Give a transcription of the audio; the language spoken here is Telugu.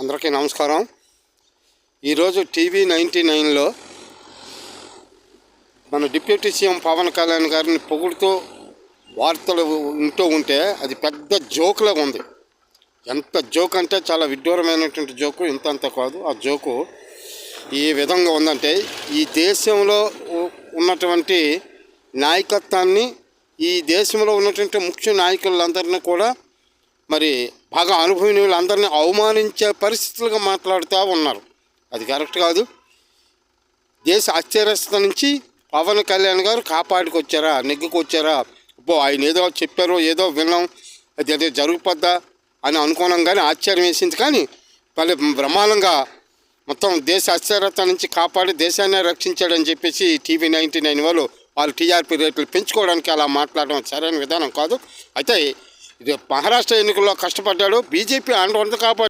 అందరికీ నమస్కారం. ఈరోజు టీవీ99లో మన డిప్యూటీ సీఎం పవన్ కళ్యాణ్ గారిని పొగుడుతూ వార్తలు వింటూ ఉంటే అది పెద్ద జోక్లాగా ఉంది. ఎంత జోక్ అంటే చాలా విడ్డూరమైనటువంటి జోకు, ఇంతంత కాదు. ఆ జోకు ఈ విధంగా ఉందంటే, ఈ దేశంలో ఉన్నటువంటి నాయకత్వాన్ని, ఈ దేశంలో ఉన్నటువంటి ముఖ్య నాయకులందరినీ కూడా మరి బాగా అనుభవీయులందరినీ అవమానించే పరిస్థితులుగా మాట్లాడుతూ ఉన్నారు. అది కరెక్ట్ కాదు. దేశ అస్థిరత నుంచి పవన్ కళ్యాణ్ గారు కాపాడుకొచ్చారా, నెగ్గుకొచ్చారా? ఆయన ఏదో చెప్పారో ఏదో విన్నాం, అది అదే జరుగుతుందా అని అనుకున్నాం, కానీ ఆశ్చర్యం వేసింది. కానీ మళ్ళీ బ్రహ్మాండంగా మొత్తం దేశ అస్థిరత నుంచి కాపాడి దేశాన్ని రక్షించాడని చెప్పేసి టీవీ99 వాళ్ళు టీఆర్పీ రేట్లు పెంచుకోవడానికి అలా మాట్లాడడం సరైన విధానం కాదు. అయితే ఇది మహారాష్ట్ర ఎన్నికల్లో కష్టపడ్డాడు, బీజేపీ అండవంత కాపాడు.